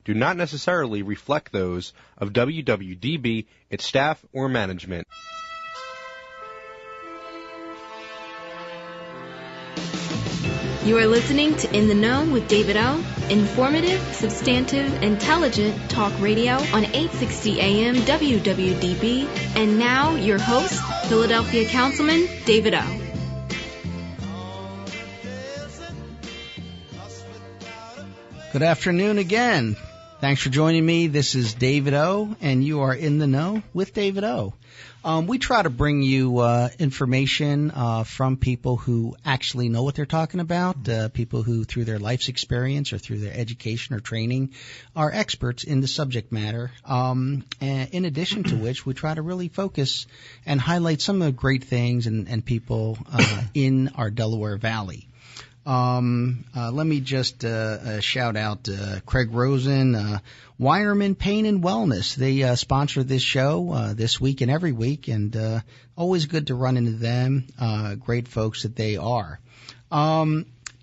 do not necessarily reflect those of WWDB, its staff, or management. You are listening to In the Know with David O. Informative, substantive, intelligent talk radio on 860 AM WWDB. And now, your host, Philadelphia Councilman David O. Good afternoon again. Thanks for joining me. This is David O., and you are In the Know with David O. We try to bring you information from people who actually know what they're talking about, people who, through their life's experience or through their education or training, are experts in the subject matter. And in addition to which, we try to really focus and highlight some of the great things and people in our Delaware Valley. Let me just shout out Craig Rosen, Wireman Pain and Wellness. They sponsor this show this week and every week, and always good to run into them. Great folks that they are.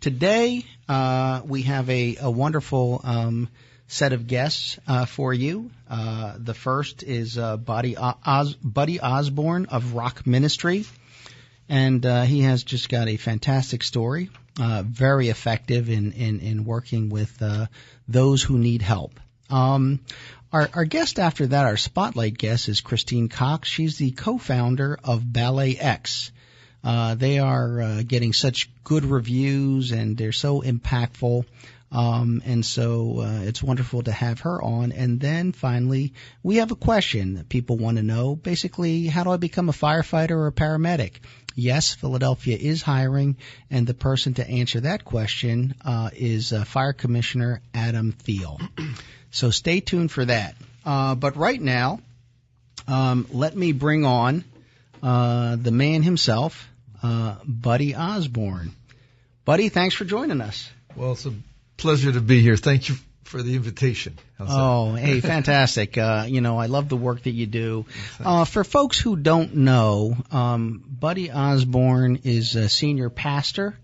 Today we have a wonderful set of guests for you. The first is Buddy Osborne of Rock Ministry, and he has just got a fantastic story. Very effective in working with those who need help. Our guest after that, our spotlight guest, is Christine Cox. She's the co-founder of BalletX. They are getting such good reviews, and they're so impactful. And so it's wonderful to have her on. And then finally, we have a question that people want to know. Basically, how do I become a firefighter or a paramedic? Yes, Philadelphia is hiring, and the person to answer that question is Fire Commissioner Adam Thiel. So stay tuned for that. But right now, let me bring on the man himself, Buddy Osborne. Buddy, thanks for joining us. Well, it's a pleasure to be here. Thank you for the invitation. Hey, fantastic. I love the work that you do. For folks who don't know, Buddy Osborne is a senior pastor,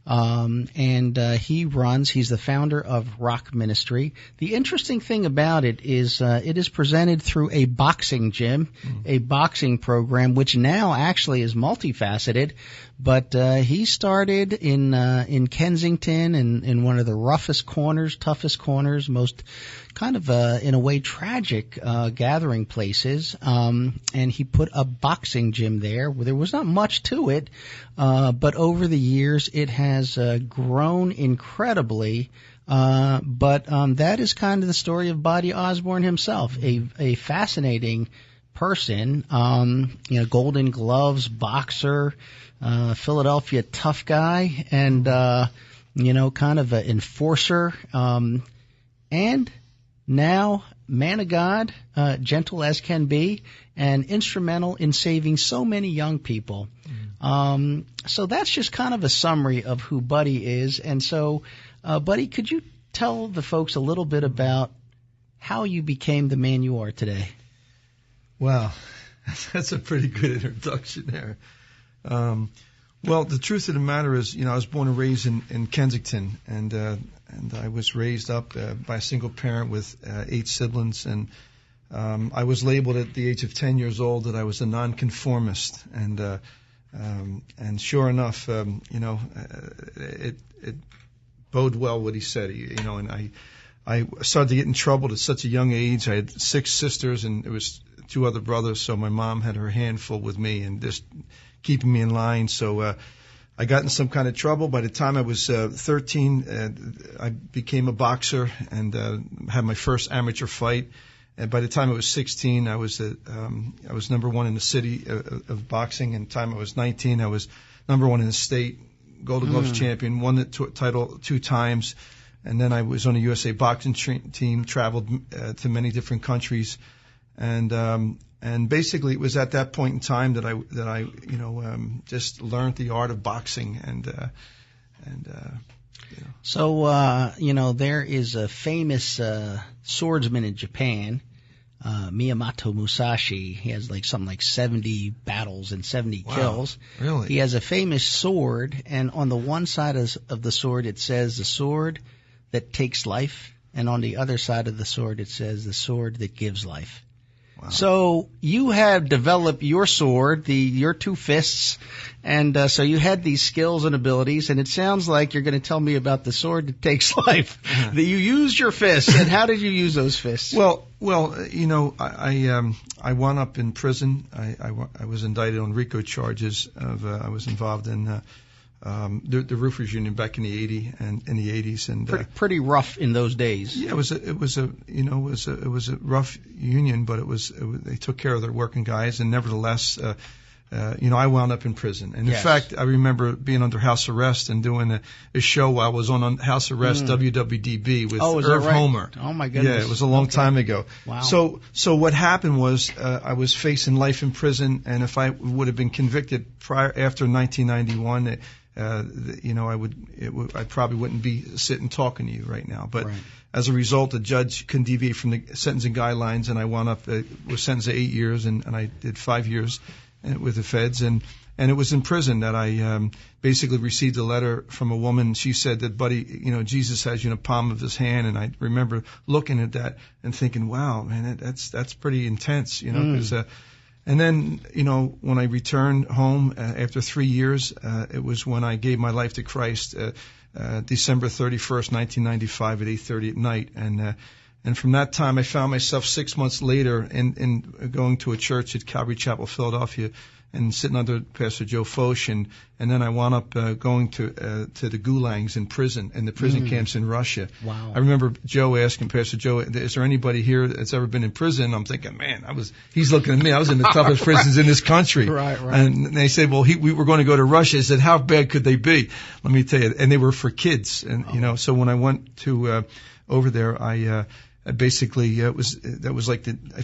and he's the founder of Rock Ministry. The interesting thing about it is presented through a boxing gym, a boxing program, which now actually is multifaceted. But he started in Kensington, in one of the roughest corners, toughest corners, most kind of in a way tragic gathering places. And he put a boxing gym there. There was not much to it, but over the years it has grown incredibly. But that is kind of the story of Buddy Osborne himself, a fascinating person. Golden Gloves boxer. Philadelphia tough guy, and kind of an enforcer, and now man of God, gentle as can be, and instrumental in saving so many young people. So that's just kind of a summary of who Buddy is. And so, Buddy, could you tell the folks a little bit about how you became the man you are today? Wow, that's a pretty good introduction there. Well, the truth of the matter is, I was born and raised in Kensington, and I was raised up by a single parent with 8 siblings, and I was labeled at the age of 10 years old that I was a nonconformist, and sure enough, it bode well what he said, and I started to get in trouble at such a young age. I had 6 sisters, and there was 2 other brothers, so my mom had her handful with me and just keeping me in line. So I got in some kind of trouble. By the time I was 13, I became a boxer and had my first amateur fight. And by the time I was 16, I was number 1 in the city of boxing. And the time I was 19, I was number 1 in the state, Golden Gloves champion, won the title 2 times. And then I was on the USA boxing team, traveled to many different countries. And basically, it was at that point in time that I just learned the art of boxing, So, there is a famous swordsman in Japan, Miyamoto Musashi. He has something like 70 battles and 70 kills. Really? He has a famous sword, and on the one side of the sword it says, "The sword that takes life and on the other side of the sword it says the sword that gives life. Wow. So you have developed your sword, your two fists, and so you had these skills and abilities, and it sounds like you're going to tell me about the sword that takes life. That you used your fists, and how did you use those fists? Well, you know, I wound up in prison. I was indicted on RICO charges of I was involved in the roofers union back in the '80s, and pretty rough in those days. Yeah, it was a rough union, but they took care of their working guys, and nevertheless, you know, I wound up in prison. And in fact, I remember being under house arrest and doing a show while I was on house arrest, WWDB with Irv Homer. Oh my goodness! Yeah, it was a long time ago. Wow. So what happened was I was facing life in prison, and if I would have been convicted after 1991. You know, I probably wouldn't be sitting talking to you right now. But as a result, the judge couldn't deviate from the sentencing guidelines, and I wound up was sentenced to 8 years, and I did 5 years with the feds, and it was in prison that I basically received a letter from a woman. She said that, Buddy, you know, Jesus has you in the palm of his hand, and I remember looking at that and thinking, wow, man, that's pretty intense, you know, because. And then, you know, when I returned home after 3 years, it was when I gave my life to Christ, December 31st, 1995 at 8:30 at night. And from that time, I found myself 6 months later in going to a church at Calvary Chapel, Philadelphia, and sitting under Pastor Joe Foch, and then I wound up going to the gulags in prison, and the prison camps in Russia. Wow. I remember Joe asking Pastor Joe, is there anybody here that's ever been in prison? I'm thinking, man, he's looking at me. I was in the toughest prisons in this country. Right. And they said, well, we were going to go to Russia. I said, how bad could they be? Let me tell you. And they were for kids. And, you know, so when I went to over there, I basically I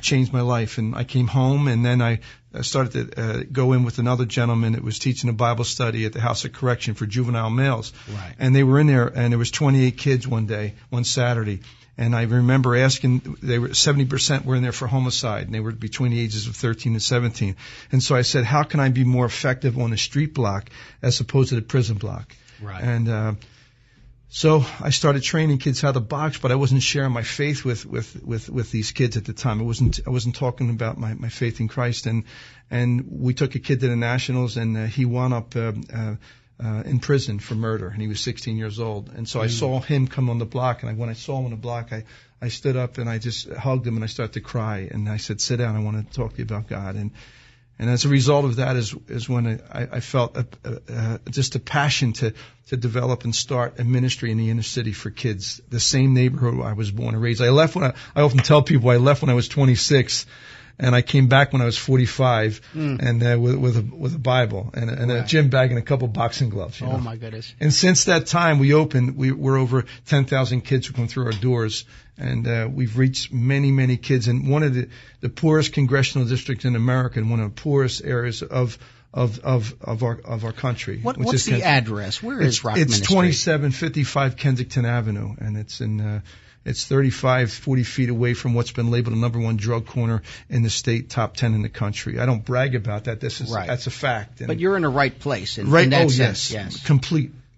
changed my life, and I came home, and then I started to go in with another gentleman that was teaching a Bible study at the House of Correction for juvenile males. Right. And they were in there, and there was 28 kids one Saturday. And I remember asking, 70% were in there for homicide, and they were between the ages of 13 and 17. And so I said, how can I be more effective on a street block as opposed to the prison block? Right. And so I started training kids how to box, but I wasn't sharing my faith with these kids at the time. I wasn't talking about my faith in Christ. And we took a kid to the Nationals, and he wound up in prison for murder, and he was 16 years old. And so I saw him come on the block, and when I saw him on the block, I stood up and I just hugged him, and I started to cry, and I said, sit down, I want to talk to you about God. And as a result of that is when I felt just a passion to develop and start a ministry in the inner city for kids, the same neighborhood I was born and raised. I often tell people I left when I was 26, and I came back when I was 45, and with a Bible and a gym bag and a couple boxing gloves. You know? Oh my goodness! And since that time we're over 10,000 kids who come through our doors. And we've reached many kids in one of the poorest congressional districts in America, and one of the poorest areas of our country. What's the address? Where is Rock Ministries? It's 2755 Kensington Avenue, and it's 40 feet away from what's been labeled the #1 drug corner in the state, top 10 in the country. I don't brag about that. That's a fact. But you're in the right place. In right. that Oh sense. Yes.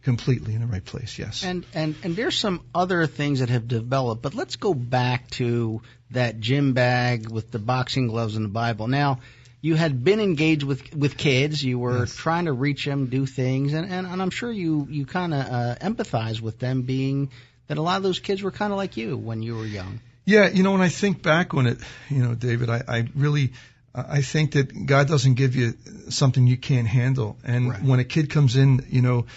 Completely in the right place, yes. And there's some other things that have developed, but let's go back to that gym bag with the boxing gloves and the Bible. Now, you had been engaged with kids. You were trying to reach them, do things, and I'm sure you kind of empathize with them, being that a lot of those kids were kind of like you when you were young. Yeah, you know, when I think back on it, you know, David, I think that God doesn't give you something you can't handle. And when a kid comes in, you know,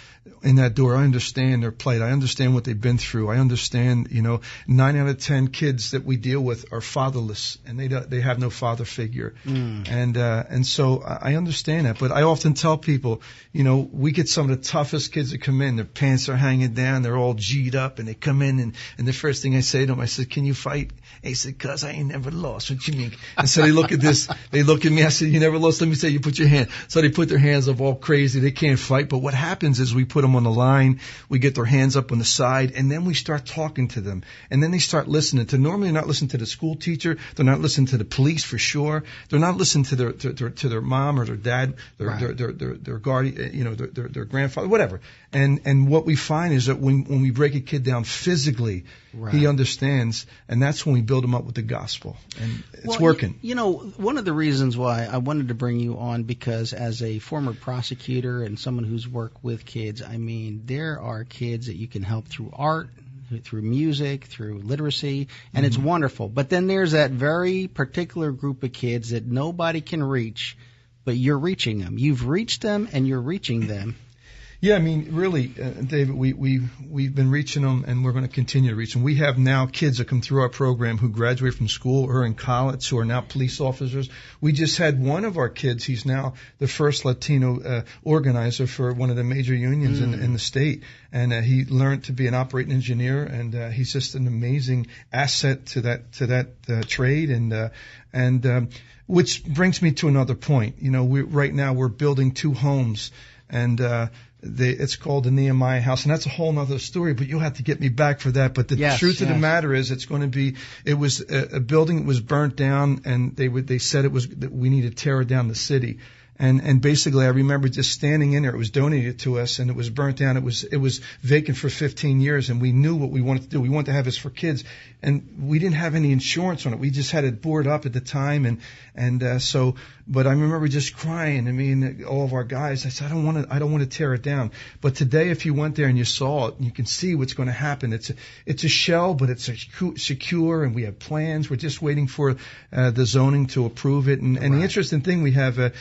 in that door, I understand their plight. I understand what they've been through. I understand, you know, 9 out of 10 kids that we deal with are fatherless, and they have no father figure. And so I understand that. But I often tell people, you know, we get some of the toughest kids that come in. Their pants are hanging down. They're all G'd up, and they come in, and the first thing I say to them, I said, can you fight? And he said, cuz I ain't never lost. What you mean? And so they look at this. They look at me. I said, you never lost? Let me say, you put your hand. So they put their hands up all crazy. They can't fight. But what happens is we put them on the line. We get their hands up on the side, and then we start talking to them. And then they start listening to, normally they're not listening to the school teacher. They're not listening to the police for sure. They're not listening to their mom or their dad, their guardian, you know, their grandfather, whatever. And what we find is that when we break a kid down physically, Right. He understands, and that's when we build him up with the gospel, and it's working. You know, one of the reasons why I wanted to bring you on, because as a former prosecutor and someone who's worked with kids, I mean, there are kids that you can help through art, through music, through literacy, and it's wonderful. But then there's that very particular group of kids that nobody can reach, but you're reaching them. You've reached them, and you're reaching them. Yeah, I mean, really, David, we've been reaching them, and we're going to continue to reach them. We have now kids that come through our program who graduate from school or are in college, who are now police officers. We just had one of our kids. He's now the first Latino organizer for one of the major unions in the state, and he learned to be an operating engineer, and he's just an amazing asset to that trade, and which brings me to another point. You know, right now we're building 2 homes, and it's called the Nehemiah House, and that's a whole other story, but you'll have to get me back for that. But the truth of the matter is, it was a building that was burnt down, and they said that we need to tear down the city. And basically, I remember just standing in there. It was donated to us, and it was burnt down. It was vacant for 15 years, and we knew what we wanted to do. We wanted to have this for kids, and we didn't have any insurance on it. We just had it boarded up at the time, but I remember just crying. I mean, all of our guys. I said, I don't want to tear it down. But today, if you went there and you saw it, you can see what's going to happen. It's a shell, but it's secure, and we have plans. We're just waiting for the zoning to approve it. And the interesting thing, we have,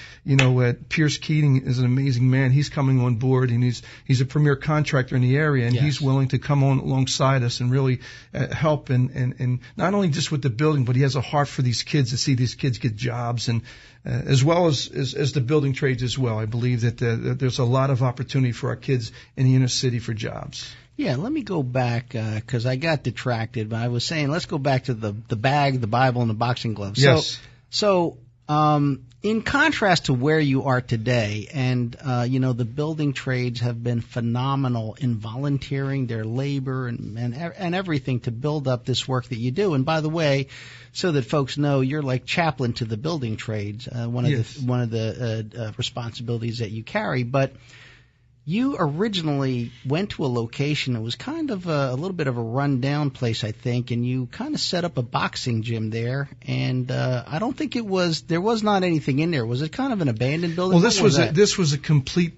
Pierce Keating is an amazing man. He's coming on board, and he's a premier contractor in the area, and he's willing to come on alongside us and really help, and not only just with the building, but he has a heart for these kids, to see these kids get jobs, and as well as the building trades as well. I believe that there's a lot of opportunity for our kids in the inner city for jobs. Yeah, let me go back, because I got detracted, but I was saying, let's go back to the bag, the Bible, and the boxing gloves. Yes. So, in contrast to where you are today, and the building trades have been phenomenal in volunteering their labor and everything to build up this work that you do. And by the way, so that folks know, you're like chaplain to the building trades, one of the responsibilities that you carry. But you originally went to a location that was kind of a little bit of a rundown place, I think, and you kind of set up a boxing gym there. And I don't think there was not anything in there. Was it kind of an abandoned building? Well, this was a complete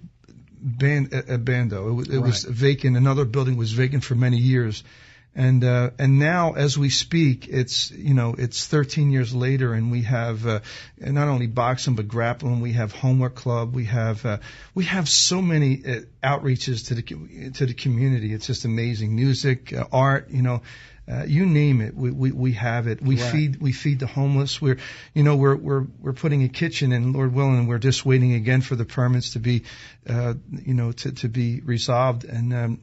abando. It was vacant. Another building was vacant for many years. And now, as we speak, it's 13 years later, and we have not only boxing but grappling. We have homework club. We have so many outreaches to the community. It's just amazing. Music, art, you name it. We have it. We feed the homeless. We're putting a kitchen in, Lord willing, we're just waiting again for the permits to be to be resolved. And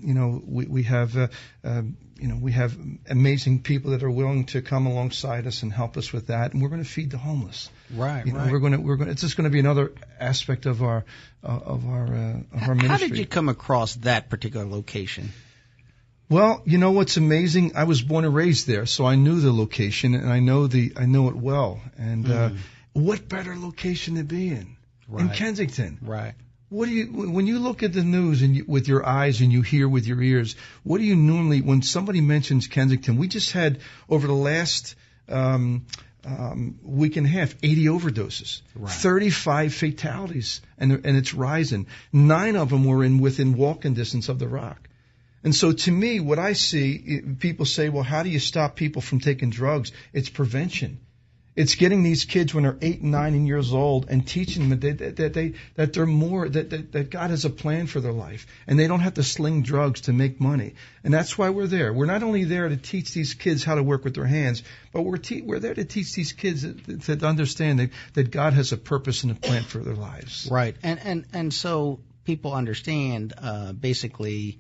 we have amazing people that are willing to come alongside us and help us with that, and we're going to feed the homeless. Right. We're going to. It's just going to be another aspect of our ministry. How did you come across that particular location? Well, you know what's amazing? I was born and raised there, so I knew the location, and I know it well. And what better location to be in? Right. In Kensington. Right. When you look at the news and with your eyes and you hear with your ears, what do you normally, when somebody mentions Kensington? We just had, over the last week and a half, 80 overdoses, 35 fatalities, and it's rising. 9 of them were within walking distance of the Rock. And so to me, what I see, people say, well, how do you stop people from taking drugs? It's prevention. It's getting these kids when they're 8 and 9 years old and teaching them that they're more, that God has a plan for their life, and they don't have to sling drugs to make money. And that's why we're there. We're not only there to teach these kids how to work with their hands, but we're there to teach these kids to understand that God has a purpose and a plan for their lives. Right. And so people understand, basically,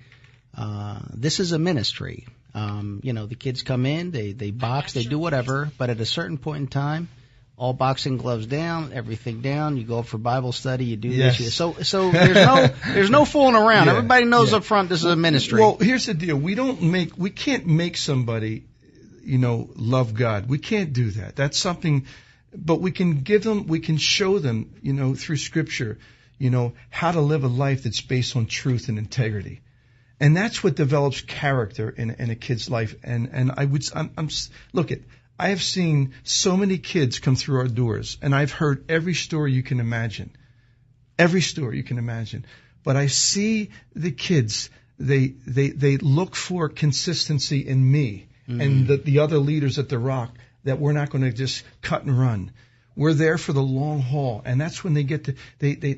this is a ministry. The kids come in, they box, they do whatever, but at a certain point in time, all boxing gloves down, everything down, you go for Bible study, you do this. So there's no fooling around. Yeah, everybody knows up front this is a ministry. Well, here's the deal. We can't make somebody, love God. We can't do that. That's something, but we can show them, through Scripture, how to live a life that's based on truth and integrity. And that's what develops character in a kid's life. And look, I have seen so many kids come through our doors, and I've heard every story you can imagine. Every story you can imagine. But I see the kids, they look for consistency in me and the other leaders at the Rock, that we're not going to just cut and run. We're there for the long haul, and that's when they get to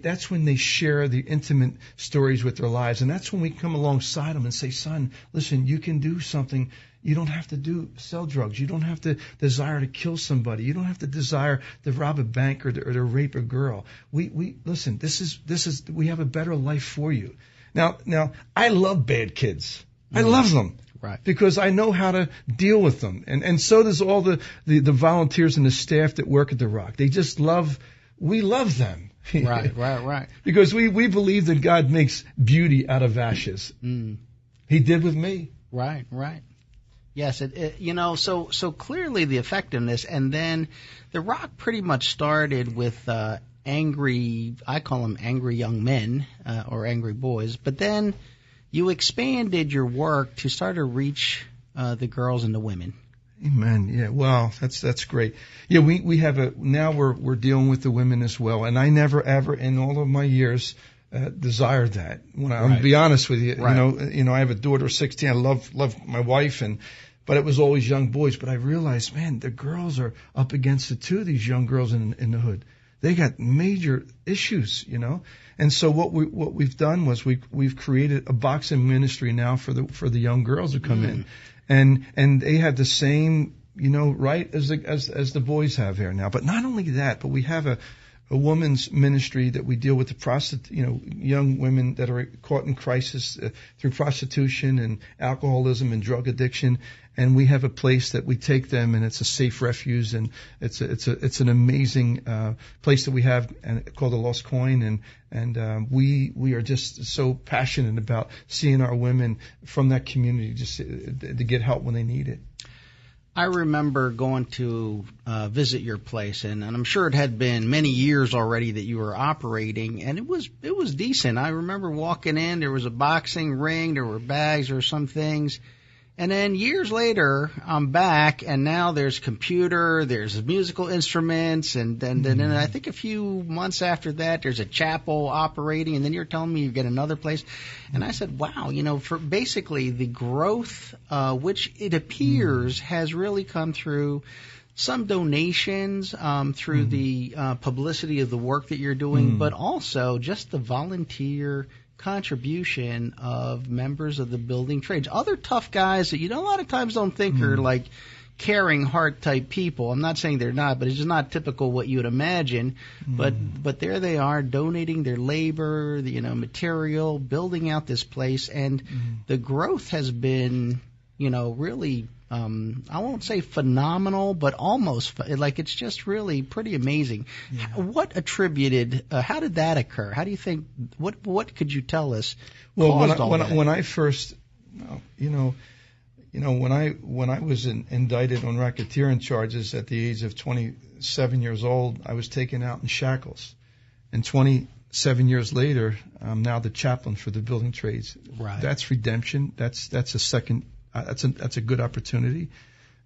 that's when they share the intimate stories with their lives, and that's when we come alongside them and say, "Son, listen, you can do something. You don't have to sell drugs. You don't have to desire to kill somebody. You don't have to desire to rob a bank or to rape a girl. We listen. We have a better life for you." Now, I love bad kids. I love them. Right. Because I know how to deal with them. And so does all the volunteers and the staff that work at the Rock. They just we love them. Right. Because we believe that God makes beauty out of ashes. He did with me. Right. Yes, so clearly the effectiveness, and then the Rock pretty much started with angry, I call them angry young men or angry boys, but then you expanded your work to start to reach the girls and the women. Amen. Yeah. Wow. That's great. Yeah. We have now we're dealing with the women as well. And I never ever in all of my years desired that. I'll be honest with you. Right. You know, I have a daughter of 16. I love my wife, but it was always young boys. But I realized, man, the girls are up against it too. These young girls in the hood. They got major issues, And so what we've done was we've created a boxing ministry now for the young girls who come in, and they have the same right as the boys have here now. But not only that, but we have a women's ministry that we deal with the young women that are caught in crisis through prostitution and alcoholism and drug addiction. And we have a place that we take them, and it's a safe refuge, and it's an amazing place that we have, and called the Lost Coin, and we are just so passionate about seeing our women from that community just to get help when they need it. I remember going to visit your place, and I'm sure it had been many years already that you were operating, and it was decent. I remember walking in, there was a boxing ring, there were bags, there were some things. And then years later, I'm back, and now there's computer, there's musical instruments, and then I think a few months after that, there's a chapel operating, and then you're telling me you get another place. And I said, wow, for basically the growth, which it appears has really come through some donations, through the publicity of the work that you're doing, but also just the volunteer contribution of members of the building trades, other tough guys that a lot of times don't think are like caring heart type people. I'm not saying they're not, but it's just not typical what you would imagine. But there they are, donating their labor, material, building out this place, and the growth has been, really. I won't say phenomenal, but almost like it's just really pretty amazing. Yeah. How did that occur? How do you think, what could you tell us? Well, when I first, when I was indicted on racketeering charges at the age of 27 years old, I was taken out in shackles. And 27 years later, I'm now the chaplain for the building trades. Right. That's redemption. That's a second. That's a good opportunity,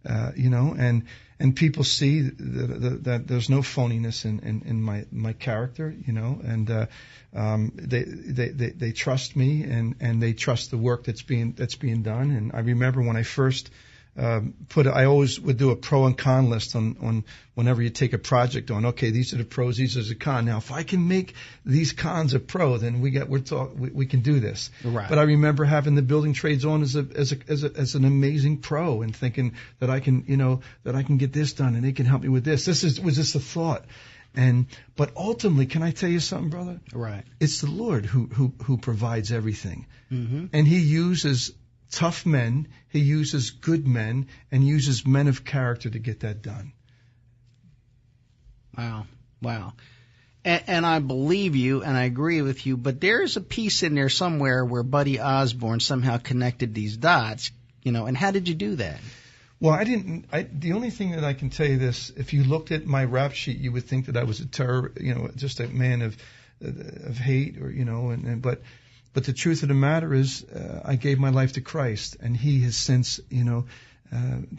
and people see that there's no phoniness in my character, and they trust me, and they trust the work that's being done. And I remember when I first I always would do a pro and con list on whenever you take a project on. Okay, these are the pros, these are the cons. Now, if I can make these cons a pro, then we can do this. Right. But I remember having the building trades on as an amazing pro, and thinking that I can get this done, and they can help me with this. Was just a thought. But ultimately, can I tell you something, brother? Right. It's the Lord who provides everything, and He uses tough men, He uses good men, and uses men of character to get that done. Wow. And I believe you, and I agree with you, but there's a piece in there somewhere where Buddy Osborne somehow connected these dots, and how did you do that? Well, the only thing that I can tell you this, if you looked at my rap sheet, you would think that I was a terror, just a man of hate, or, but But the truth of the matter is, I gave my life to Christ, and He has since,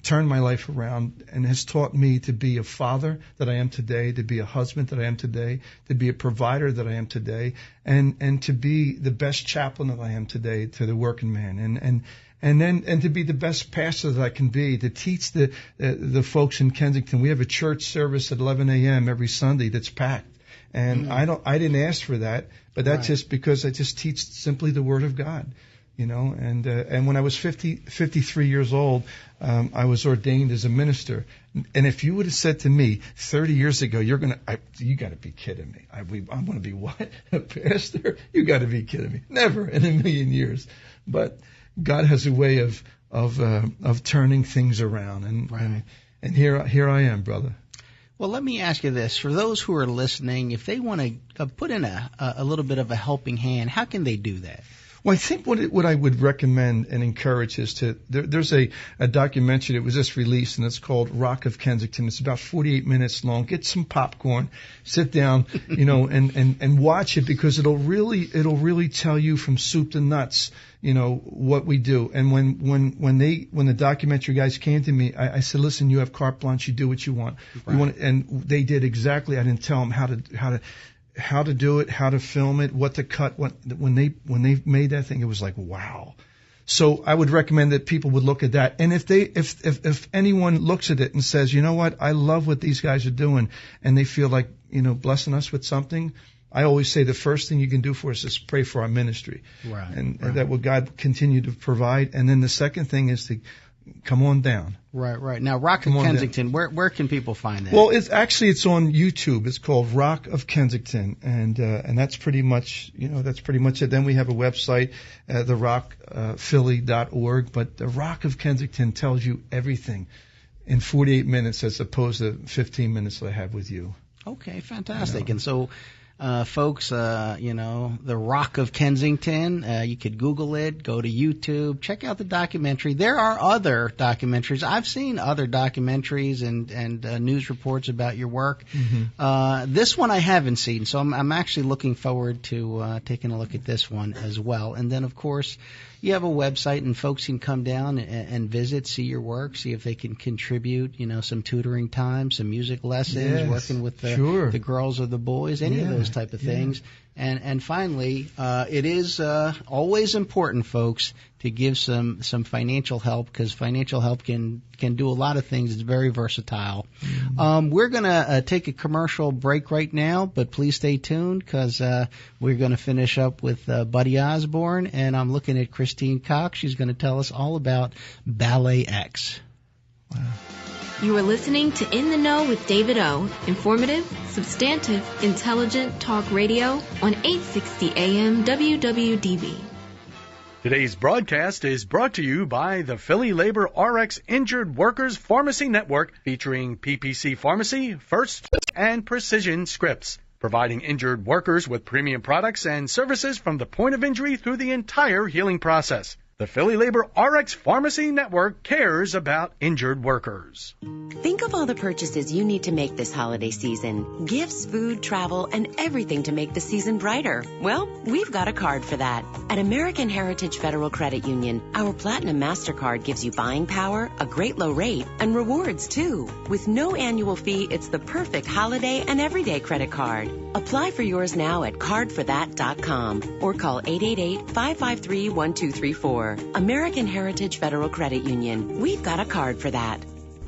turned my life around and has taught me to be a father that I am today, to be a husband that I am today, to be a provider that I am today, and to be the best chaplain that I am today to the working man, and to be the best pastor that I can be, to teach the folks in Kensington. We have a church service at 11 a.m. every Sunday that's packed. And I didn't ask for that, but that's just because I just teach simply the Word of God, and when I was 53 years old, I was ordained as a minister. And if you would have said to me 30 years ago, you got to be kidding me. I'm going to be what? A pastor? You got to be kidding me. Never in a million years. But God has a way of turning things around. And here I am, brother. Well, let me ask you this. For those who are listening, if they want to put in a little bit of a helping hand, how can they do that? Well, I think what I would recommend and encourage is there's a documentary that was just released, and it's called Rock of Kensington. It's about 48 minutes long. Get some popcorn, sit down, and watch it, because it'll really tell you from soup to nuts, what we do. And when the documentary guys came to me, I said, listen, you have carte blanche. You do what you want. Right. And they did exactly. I didn't tell them how to do it, how to film it, what to cut. When they made that thing, it was like, wow. So I would recommend that people would look at that. And if anyone looks at it and says, you know what, I love what these guys are doing, and they feel like, blessing us with something, I always say the first thing you can do for us is pray for our ministry. Right. And that will God continue to provide. And then the second thing is to come on down. Right. Now, Rock of Kensington, where can people find that? Well, it's on YouTube. It's called Rock of Kensington, and that's pretty much it. Then we have a website, therockphilly.org, but the Rock of Kensington tells you everything in 48 minutes as opposed to 15 minutes that I have with you. Okay, fantastic. And so, folks, the Rock of Kensington, you could Google it, go to YouTube, check out the documentary. There are other documentaries. I've seen other documentaries and news reports about your work. Mm-hmm. This one I haven't seen, so I'm actually looking forward to taking a look at this one as well. And then, of course, you have a website, and folks can come down and visit, see your work, see if they can contribute, some tutoring time, some music lessons, working with the girls or the boys, any of those type of things. And finally, it is always important, folks, to give some financial help, because financial help can do a lot of things. It's very versatile. Mm-hmm. We're going to take a commercial break right now, but please stay tuned, because we're going to finish up with Buddy Osborne, and I'm looking at Christine Cox. She's going to tell us all about BalletX. Wow. You are listening to In the Know with David O. Informative, substantive, intelligent talk radio on 860 AM WWDB. Today's broadcast is brought to you by the Philly Labor RX Injured Workers Pharmacy Network, featuring PPC Pharmacy, First, and Precision Scripts, providing injured workers with premium products and services from the point of injury through the entire healing process. The Philly Labor RX Pharmacy Network cares about injured workers. Think of all the purchases you need to make this holiday season. Gifts, food, travel, and everything to make the season brighter. Well, we've got a card for that. At American Heritage Federal Credit Union, our Platinum MasterCard gives you buying power, a great low rate, and rewards too. With no annual fee, it's the perfect holiday and everyday credit card. Apply for yours now at cardforthat.com or call 888-553-1234. American Heritage Federal Credit Union. We've got a card for that.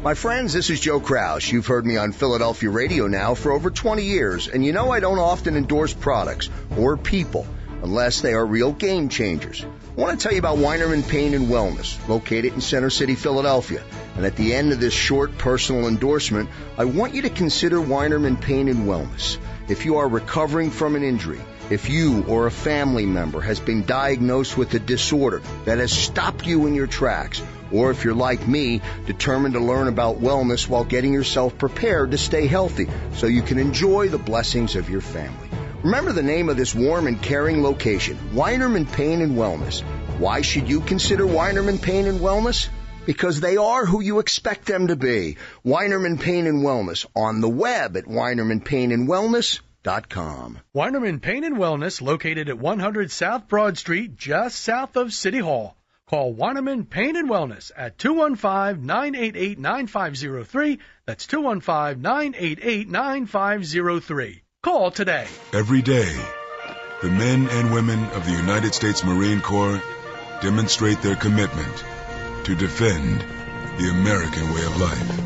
My friends, this is Joe Krause. You've heard me on Philadelphia radio now for over 20 years, and you know I don't often endorse products or people unless they are real game changers. I want to tell you about Weinerman Pain and Wellness, located in Center City, Philadelphia. And at the end of this short personal endorsement, I want you to consider Weinerman Pain and Wellness. If you are recovering from an injury, if you or a family member has been diagnosed with a disorder that has stopped you in your tracks, or if you're like me, determined to learn about wellness while getting yourself prepared to stay healthy so you can enjoy the blessings of your family. Remember the name of this warm and caring location, Weinerman Pain and Wellness. Why should you consider Weinerman Pain and Wellness? Because they are who you expect them to be. Weinerman Pain and Wellness, on the web at weinermanpainandwellness.com. loansforthat.com. Weinerman Pain and Wellness, located at 100 South Broad Street, just south of City Hall. Call Weinerman Pain and Wellness at 215-988-9503. That's 215-988-9503. Call today. Every day, the men and women of the United States Marine Corps demonstrate their commitment to defend the American way of life.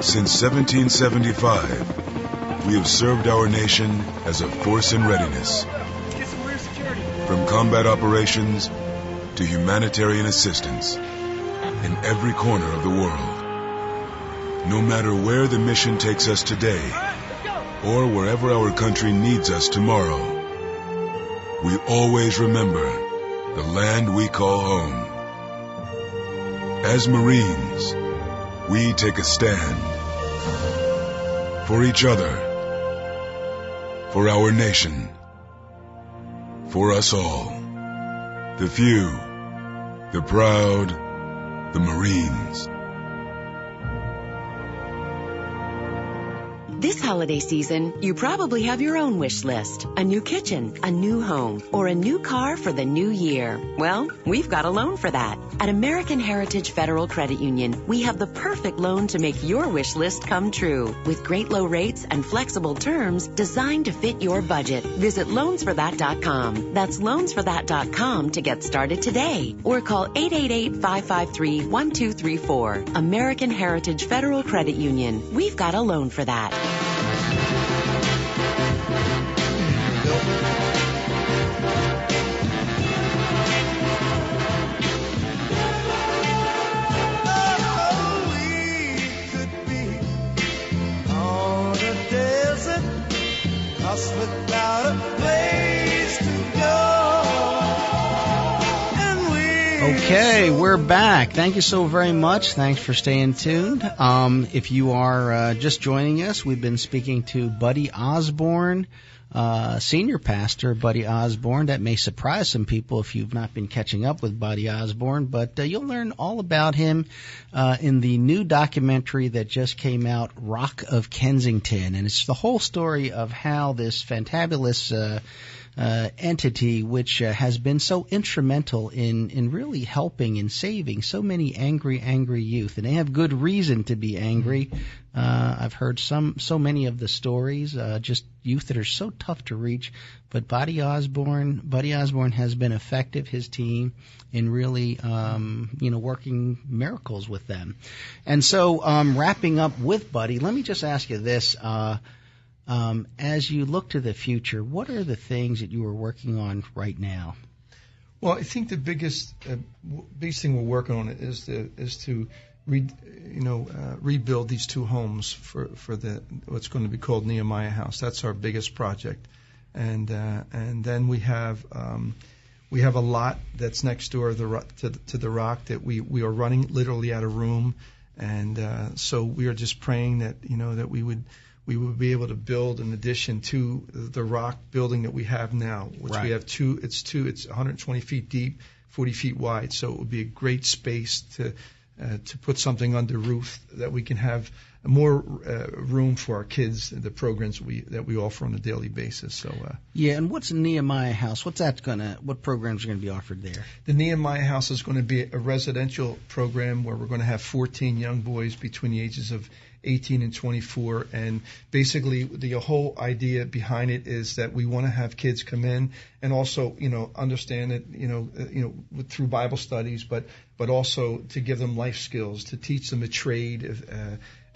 Since 1775, we have served our nation as a force in readiness. From combat operations to humanitarian assistance in every corner of the world. No matter where the mission takes us today or wherever our country needs us tomorrow, we always remember the land we call home. As Marines, we take a stand for each other, for our nation, for us all. The few, the proud, the Marines. This holiday season, you probably have your own wish list. A new kitchen, a new home, or a new car for the new year. Well, we've got a loan for that. At American Heritage Federal Credit Union, we have the perfect loan to make your wish list come true. With great low rates and flexible terms designed to fit your budget. Visit loansforthat.com. That's loansforthat.com to get started today. Or call 888-553-1234. American Heritage Federal Credit Union. We've got a loan for that. Okay, we're back. Thank you so very much. Thanks for staying tuned. If you are just joining us, we've been speaking to Buddy Osborne, senior pastor Buddy Osborne. That may surprise some people if you've not been catching up with Buddy Osborne, but you'll learn all about him in the new documentary that just came out, Rock of Kensington. And it's the whole story of how this fantabulous entity, which has been so instrumental in really helping and saving so many angry youth. And they have good reason to be angry. I've heard so many of the stories, just youth that are so tough to reach. But Buddy Osborne has been effective, his team, in really, working miracles with them. And so, wrapping up with Buddy, let me just ask you this. As you look to the future, what are the things that you are working on right now? Well, I think the biggest thing we're working on is to rebuild these two homes for what's going to be called Nehemiah House. That's our biggest project, and then we have a lot that's next door to the Rock that we are running literally out of room, and so we are just praying that that we would be able to build in addition to the Rock building that we have now, which we have two. It's 120 feet deep, 40 feet wide. So it would be a great space to put something under roof that we can have more room for our kids, the programs that we offer on a daily basis. So and what's Nehemiah House? What programs are going to be offered there? The Nehemiah House is going to be a residential program where we're going to have 14 young boys between the ages of 18 and 24, and basically the whole idea behind it is that we want to have kids come in and also understand it through Bible studies, but also to give them life skills, to teach them a trade,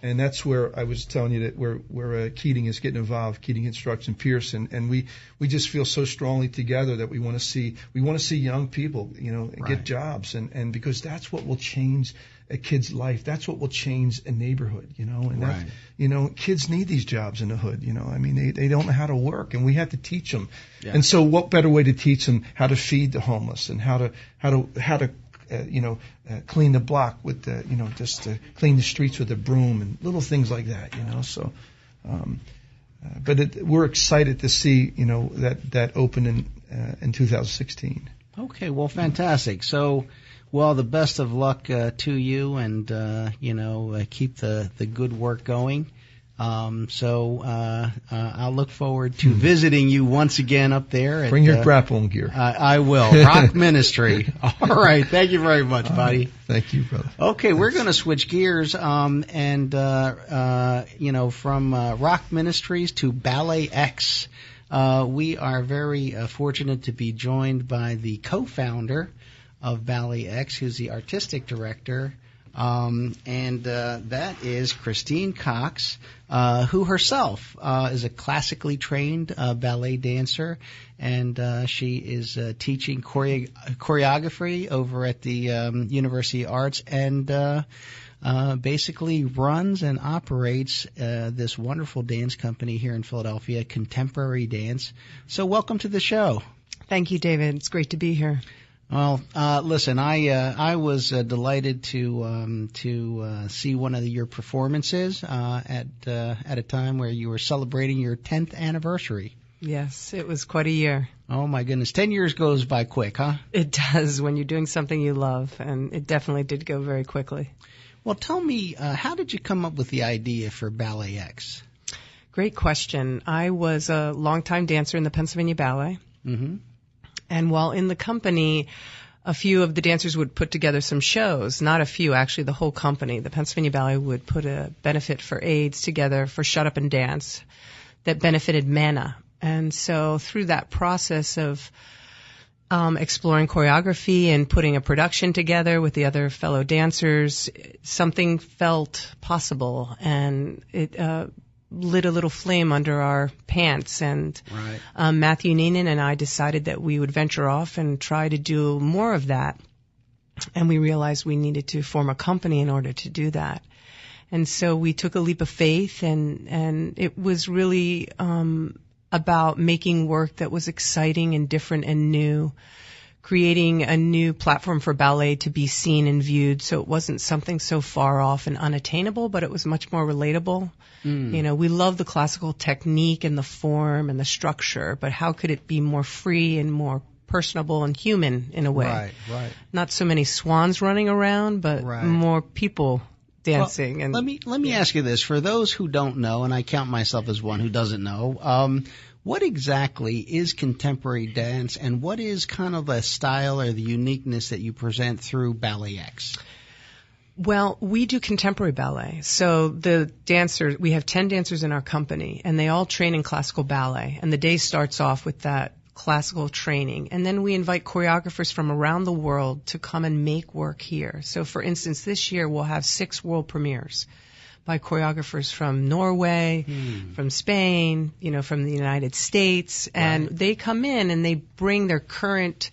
and that's where I was telling you that where Keating is getting involved, Keating Instruction Pearson, and we just feel so strongly together that we want to see young people get jobs, and because that's what will change a kid's life. That's what will change a neighborhood, and kids need these jobs in the hood, they don't know how to work, and we have to teach them. Yeah. And so what better way to teach them how to feed the homeless and how to clean the block with just to clean the streets with a broom and little things like that, so but we're excited to see that open in 2016. Okay, well, fantastic. So, well, the best of luck to you, and keep the good work going. I'll look forward to visiting you once again up there. Bring your grappling gear. I will. Rock Ministry. All right. Thank you very much, buddy. Thank you, brother. Okay, we're going to switch gears, from Rock Ministries to BalletX. We are very fortunate to be joined by the co-founder of BalletX, who's the artistic director, that is Christine Cox, who herself is a classically trained ballet dancer, and she is teaching choreography over at the University of Arts, and basically runs and operates this wonderful dance company here in Philadelphia, Contemporary Dance. So welcome to the show. Thank you, David. It's great to be here. Well, listen, I was delighted to see one of your performances at a time where you were celebrating your 10th anniversary. Yes, it was quite a year. Oh my goodness, 10 years goes by quick, huh? It does when you're doing something you love, and it definitely did go very quickly. Well, tell me, how did you come up with the idea for BalletX? Great question. I was a longtime dancer in the Pennsylvania Ballet. Mm-hmm. And while in the company, a few of the dancers would put together some shows. Not a few, actually, the whole company. The Pennsylvania Ballet would put a benefit for AIDS together for Shut Up and Dance that benefited MANA. And so through that process of exploring choreography and putting a production together with the other fellow dancers, something felt possible, and it lit a little flame under our pants, and Matthew Neenan and I decided that we would venture off and try to do more of that, and we realized we needed to form a company in order to do that. And so we took a leap of faith, and it was really about making work that was exciting and different and new, creating a new platform for ballet to be seen and viewed, so it wasn't something so far off and unattainable, but it was much more relatable. You know, we love the classical technique and the form and the structure, but how could it be more free and more personable and human in a way? Right. Not so many swans running around, but more people dancing. Well, and let me ask you this. For those who don't know, and I count myself as one who doesn't know, what exactly is contemporary dance, and what is kind of the style or the uniqueness that you present through BalletX? Well, we do contemporary ballet. So the dancers, we have 10 dancers in our company, and they all train in classical ballet. And the day starts off with that classical training. And then we invite choreographers from around the world to come and make work here. So for instance, this year we'll have 6 world premieres by choreographers from Norway, from Spain, from the United States. And they come in and they bring their current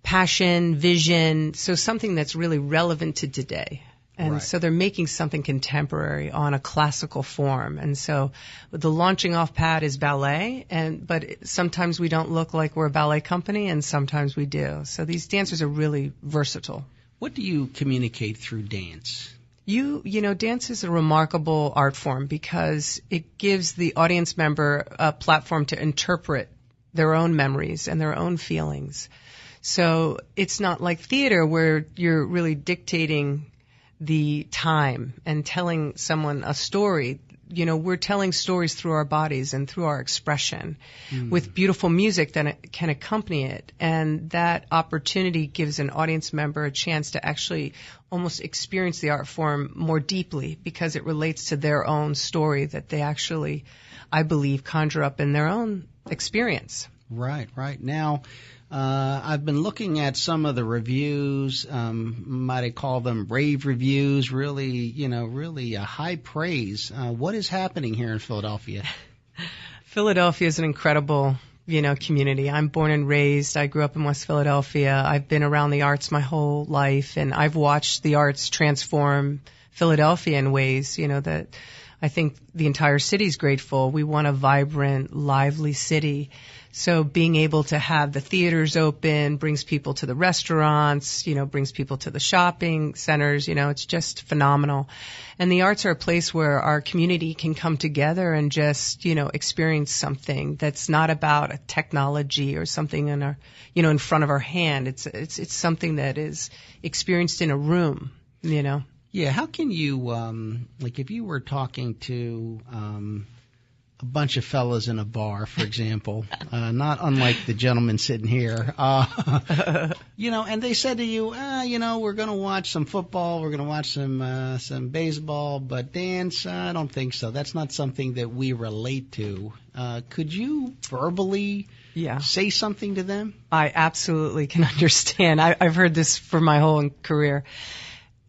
passion, vision, so something that's really relevant to today. And so they're making something contemporary on a classical form. And so the launching off pad is ballet, but sometimes we don't look like we're a ballet company, and sometimes we do. So these dancers are really versatile. What do you communicate through dance? Dance is a remarkable art form because it gives the audience member a platform to interpret their own memories and their own feelings. So it's not like theater where you're really dictating the time and telling someone a story. We're telling stories through our bodies and through our expression with beautiful music that can accompany it. And that opportunity gives an audience member a chance to actually almost experience the art form more deeply because it relates to their own story that they actually, I believe, conjure up in their own experience. Right. Now, I've been looking at some of the reviews, might I call them rave reviews, really high praise. What is happening here in Philadelphia? Philadelphia is an incredible, community. I'm born and raised. I grew up in West Philadelphia. I've been around the arts my whole life, and I've watched the arts transform Philadelphia in ways, that I think the entire city is grateful. We want a vibrant, lively city. So being able to have the theaters open brings people to the restaurants, brings people to the shopping centers, it's just phenomenal. And the arts are a place where our community can come together and just, experience something that's not about a technology or something in our, in front of our hand. It's something that is experienced in a room, Yeah, how can you, like if you were talking to a bunch of fellas in a bar, for example, not unlike the gentleman sitting here, and they said to you, we're going to watch some football, we're going to watch some baseball, but dance, I don't think so. That's not something that we relate to. Could you verbally say something to them? I absolutely can understand. I've heard this for my whole career.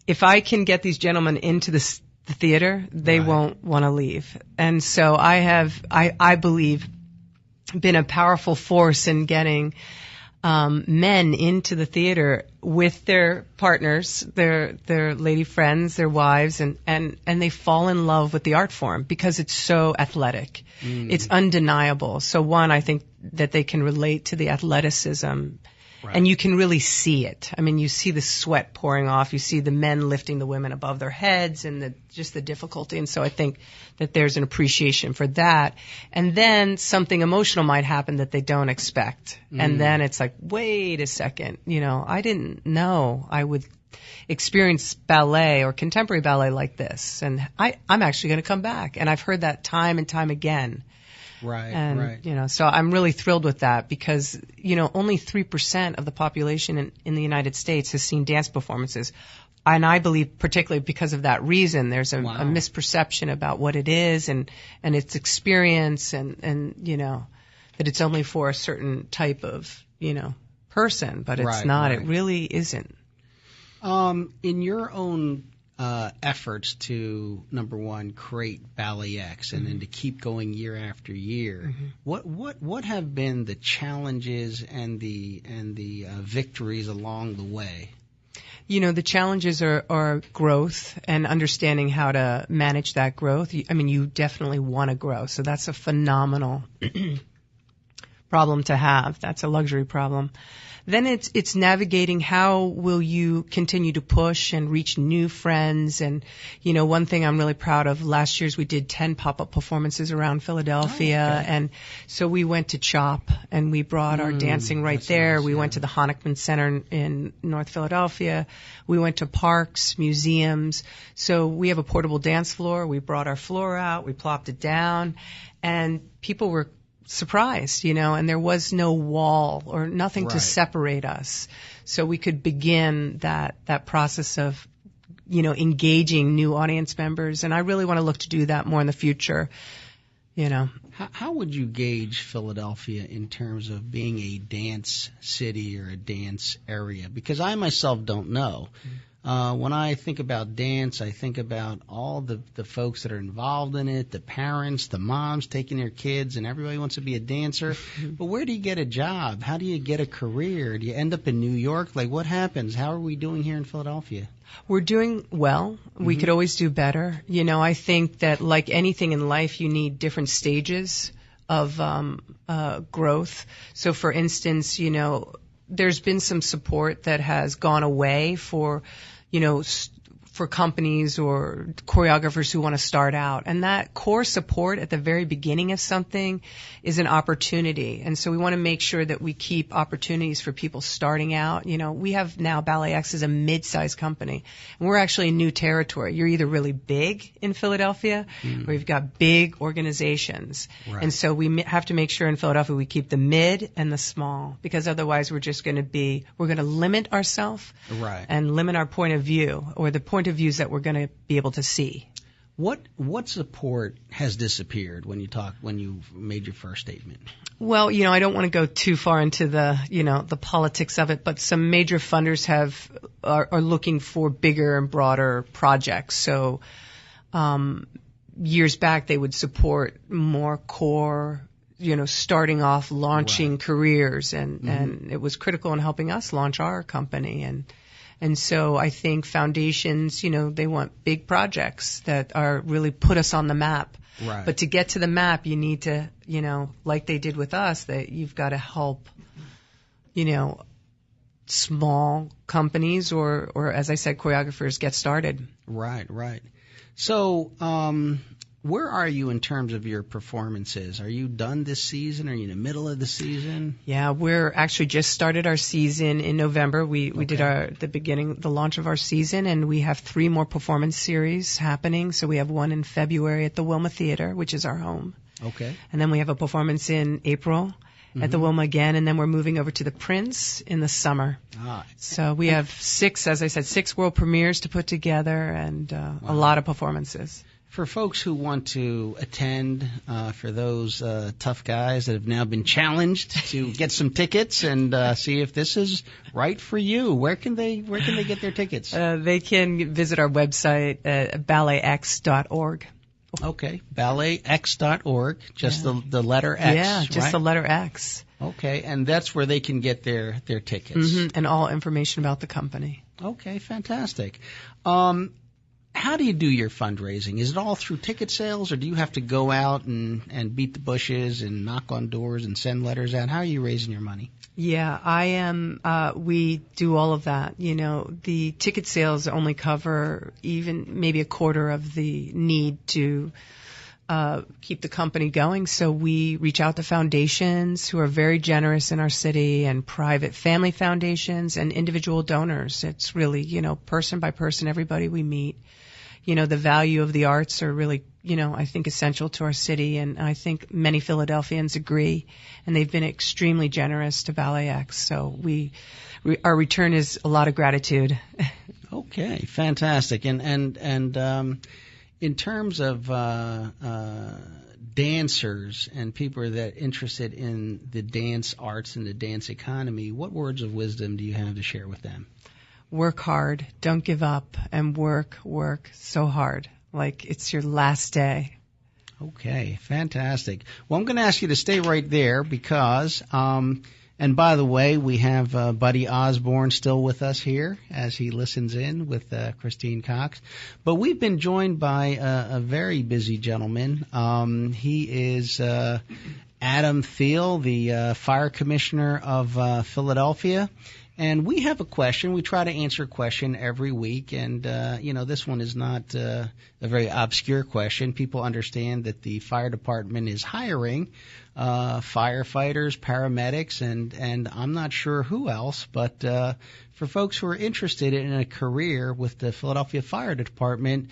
If I can get these gentlemen into the theater, they won't want to leave. And so I believe, been a powerful force in getting men into the theater with their partners, their lady friends, their wives, and they fall in love with the art form because it's so athletic. It's undeniable. So one, I think that they can relate to the athleticism. Right. And you can really see it. I mean, you see the sweat pouring off. You see the men lifting the women above their heads and just the difficulty. And so I think that there's an appreciation for that. And then something emotional might happen that they don't expect. And then it's like, wait a second, I didn't know I would experience ballet or contemporary ballet like this. And I'm actually going to come back. And I've heard that time and time again. Right, and, right. So I'm really thrilled with that because, only 3% of the population in the United States has seen dance performances. And I believe particularly because of that reason, there's a misperception about what it is and its experience and that it's only for a certain type of, person, but it's not. Right. It really isn't. In your own efforts to, number one, create BalletX and then to keep going year after year, what have been the challenges and the victories along the way? The challenges are growth and understanding how to manage that growth. You definitely want to grow, so that's a phenomenal problem to have. That's a luxury problem. Then it's navigating how will you continue to push and reach new friends. And, one thing I'm really proud of, last year's we did 10 pop-up performances around Philadelphia. Oh, okay. And so we went to CHOP and we brought our dancing right there. Nice, we went to the Honickman Center in North Philadelphia. We went to parks, museums. So we have a portable dance floor. We brought our floor out. We plopped it down. And people were surprised, and there was no wall or nothing to separate us. So we could begin that process of, engaging new audience members. And I really want to look to do that more in the future, How would you gauge Philadelphia in terms of being a dance city or a dance area? Because I myself don't know. When I think about dance, I think about all the folks that are involved in it, the parents, the moms taking their kids, and everybody wants to be a dancer. But where do you get a job? How do you get a career? Do you end up in New York? Like, what happens? How are we doing here in Philadelphia? We're doing well. We could always do better. I think that like anything in life, you need different stages of growth. So, for instance, there's been some support that has gone away for, for companies or choreographers who want to start out. And that core support at the very beginning of something is an opportunity. And so we want to make sure that we keep opportunities for people starting out. We have now BalletX is a mid-sized company. And we're actually in new territory. You're either really big in Philadelphia or you've got big organizations. Right. And so we have to make sure in Philadelphia we keep the mid and the small, because otherwise we're going to limit ourselves and limit our point of view, or the point of views that we're going to be able to see. What support has disappeared when you made your first statement? Well, I don't want to go too far into the politics of it, but some major funders are looking for bigger and broader projects. So, years back they would support more core, starting off, launching careers, and it was critical in helping us launch our company. And so I think foundations, they want big projects that are really put us on the map. Right. But to get to the map, you need to, like they did with us, that you've got to help, small companies or as I said, choreographers get started. Right. So, Where are you in terms of your performances? Are you done this season? Are you in the middle of the season? Yeah, we're actually just started our season in November. We did the launch of our season, and we have 3 more performance series happening. So we have one in February at the Wilma Theater, which is our home. Okay. And then we have a performance in April at the Wilma again, and then we're moving over to the Prince in the summer. So we have 6 world premieres to put together, and a lot of performances. For folks who want to attend, for those tough guys that have now been challenged to get some tickets and see if this is right for you, where can they get their tickets? They can visit our website at BalletX.org. Okay, BalletX.org, just the letter X. Yeah, just right? the letter X. Okay, and that's where they can get their tickets. And all information about the company. Okay, fantastic. How do you do your fundraising? Is it all through ticket sales, or do you have to go out and beat the bushes and knock on doors and send letters out? How are you raising your money? Yeah, I am. We do all of that. You know, the ticket sales only cover even maybe a quarter of the need to keep the company going. So we reach out to foundations who are very generous in our city, and private family foundations and individual donors. It's really, person by person, everybody we meet. The value of the arts are really, I think essential to our city, and I think many Philadelphians agree, and they've been extremely generous to BalletX. So our return is a lot of gratitude. Okay, fantastic. And in terms of dancers and people that are interested in the dance arts and the dance economy, what words of wisdom do you have to share with them? Work hard, don't give up, and work so hard, like it's your last day. Okay, fantastic. Well, I'm going to ask you to stay right there because, and by the way, we have Buddy Osborne still with us here as he listens in with Christine Cox. But we've been joined by a very busy gentleman. He is Adam Thiel, the fire commissioner of Philadelphia. And we have a question. We try to answer a question every week. And, this one is not a very obscure question. People understand that the fire department is hiring firefighters, paramedics, and I'm not sure who else. But for folks who are interested in a career with the Philadelphia Fire Department,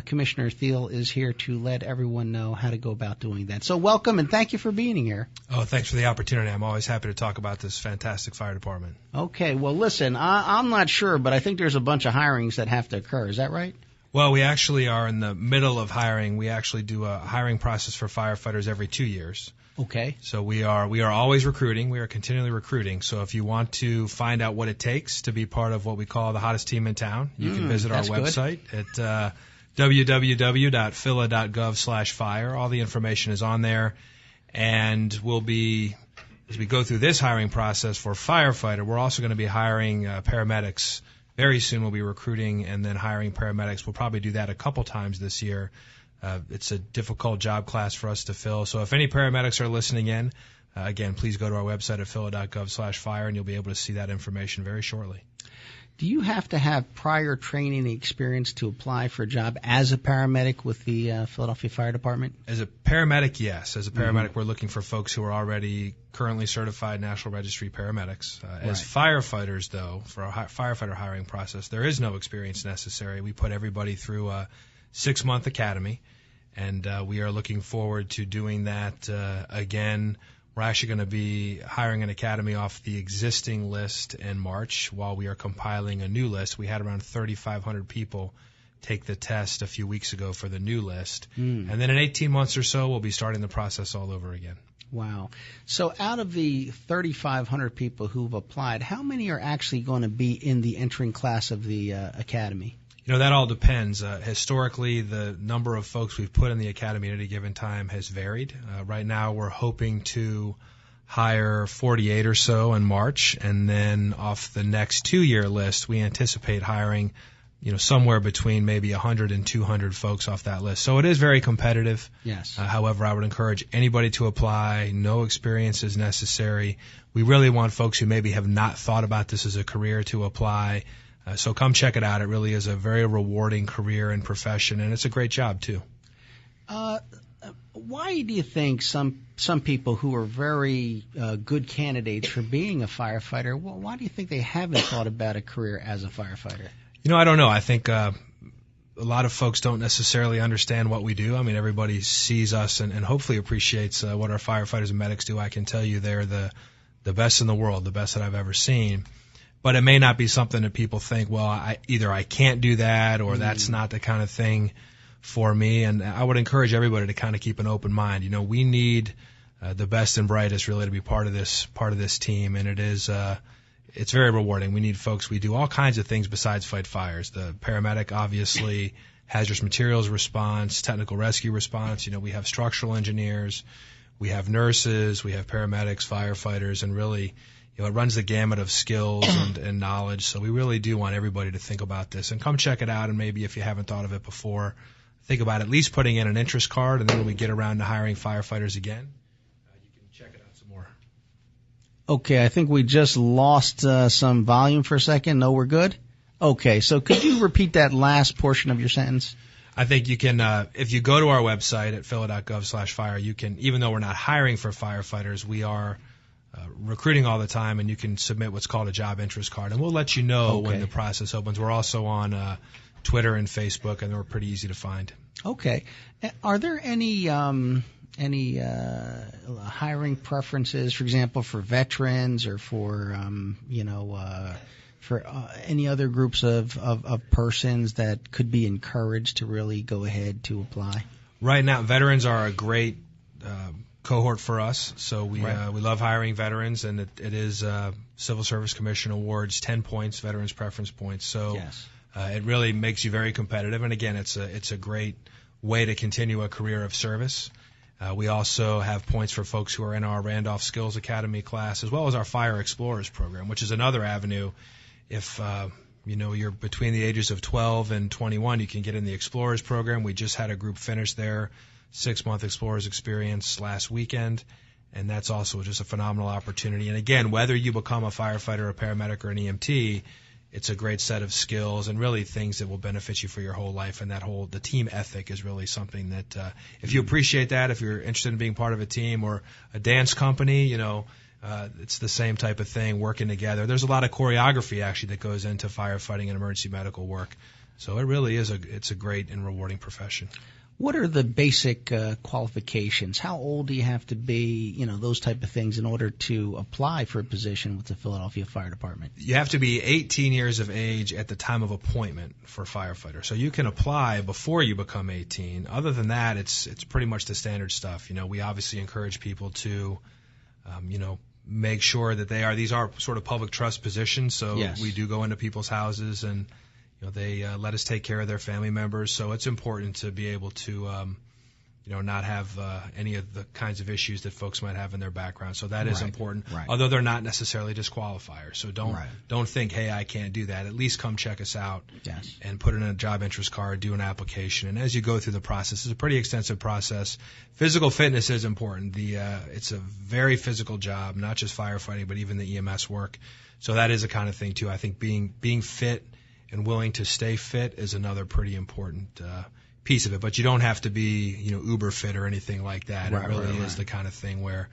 Commissioner Thiel is here to let everyone know how to go about doing that. So welcome, and thank you for being here. Oh, thanks for the opportunity. I'm always happy to talk about this fantastic fire department. Okay, well, listen, I'm not sure, but I think there's a bunch of hirings that have to occur. Is that right? Well, we actually are in the middle of hiring. We actually do a hiring process for firefighters every 2 years. Okay. So we are always recruiting. We are continually recruiting. So if you want to find out what it takes to be part of what we call the hottest team in town, you can visit our website at www.phila.gov/fire. All the information is on there. And we'll be, as we go through this hiring process for firefighter, we're also going to be hiring paramedics. Very soon we'll be recruiting and then hiring paramedics. We'll probably do that a couple times this year. It's a difficult job class for us to fill. So if any paramedics are listening in, again, please go to our website at phila.gov/fire, and you'll be able to see that information very shortly. Do you have to have prior training and experience to apply for a job as a paramedic with the Philadelphia Fire Department? As a paramedic, yes. As a paramedic, we're looking for folks who are already currently certified National Registry paramedics. As firefighters, though, for our firefighter hiring process, there is no experience necessary. We put everybody through a 6-month academy, and we are looking forward to doing that again. We're actually going to be hiring an academy off the existing list in March while we are compiling a new list. We had around 3,500 people take the test a few weeks ago for the new list. And then in 18 months or so, we'll be starting the process all over again. Wow. So out of the 3,500 people who've applied, how many are actually going to be in the entering class of the academy? That all depends. Historically, the number of folks we've put in the academy at any given time has varied. Right now, we're hoping to hire 48 or so in March, and then off the next 2-year list, we anticipate hiring, somewhere between maybe 100 and 200 folks off that list. So it is very competitive. Yes. However, I would encourage anybody to apply. No experience is necessary. We really want folks who maybe have not thought about this as a career to apply. So come check it out. It really is a very rewarding career and profession, and it's a great job, too. Why do you think some people who are very good candidates for being a firefighter, why do you think they haven't thought about a career as a firefighter? I don't know. I think a lot of folks don't necessarily understand what we do. I mean, everybody sees us and hopefully appreciates what our firefighters and medics do. I can tell you they're the best in the world, the best that I've ever seen. But it may not be something that people think, well, either I can't do that or that's not the kind of thing for me. And I would encourage everybody to kind of keep an open mind. We need the best and brightest really to be part of this team, and it's very rewarding. We need folks. We do all kinds of things besides fight fires. The paramedic, obviously, hazardous materials response, technical rescue response. We have structural engineers, we have nurses, we have paramedics, firefighters, and really, it runs the gamut of skills and knowledge. So we really do want everybody to think about this and come check it out. And maybe if you haven't thought of it before, think about at least putting in an interest card. And then when we get around to hiring firefighters again, you can check it out some more. Okay, I think we just lost some volume for a second. No, we're good? Okay, so could you repeat that last portion of your sentence? I think you can, if you go to our website at phila.gov/fire, you can, even though we're not hiring for firefighters, we are recruiting all the time, and you can submit what's called a job interest card, and we'll let you know when the process opens. We're also on Twitter and Facebook, and they're pretty easy to find. Okay. Are there any hiring preferences, for example, for veterans or for any other groups of persons that could be encouraged to really go ahead to apply? Right now, veterans are a great cohort for us, so we love hiring veterans, and it is Civil Service Commission awards 10 points, veterans preference points. So it really makes you very competitive, and again, it's a great way to continue a career of service. We also have points for folks who are in our Randolph Skills Academy class, as well as our Fire Explorers program, which is another avenue. If you're between the ages of 12 and 21, you can get in the Explorers program. We just had a group finish their 6-month Explorers experience last weekend, and that's also just a phenomenal opportunity. And again, whether you become a firefighter, a paramedic, or an EMT, it's a great set of skills and really things that will benefit you for your whole life. And the team ethic is really something that if you appreciate that, if you're interested in being part of a team or a dance company, it's the same type of thing, working together. There's a lot of choreography actually that goes into firefighting and emergency medical work. So it really is it's a great and rewarding profession. What are the basic qualifications? How old do you have to be, those type of things in order to apply for a position with the Philadelphia Fire Department? You have to be 18 years of age at the time of appointment for firefighter. So you can apply before you become 18. Other than that, it's pretty much the standard stuff. We obviously encourage people to, make sure that these are sort of public trust positions. So we do go into people's houses and they let us take care of their family members, so it's important to be able to, not have any of the kinds of issues that folks might have in their background. So that is important, although they're not necessarily disqualifiers. So don't think, hey, I can't do that. At least come check us out and put in a job interest card, do an application, and as you go through the process, it's a pretty extensive process. Physical fitness is important. It's a very physical job, not just firefighting, but even the EMS work. So that is a kind of thing too. I think being fit and willing to stay fit is another pretty important piece of it. But you don't have to be, uber fit or anything like that. It really is the kind of thing where,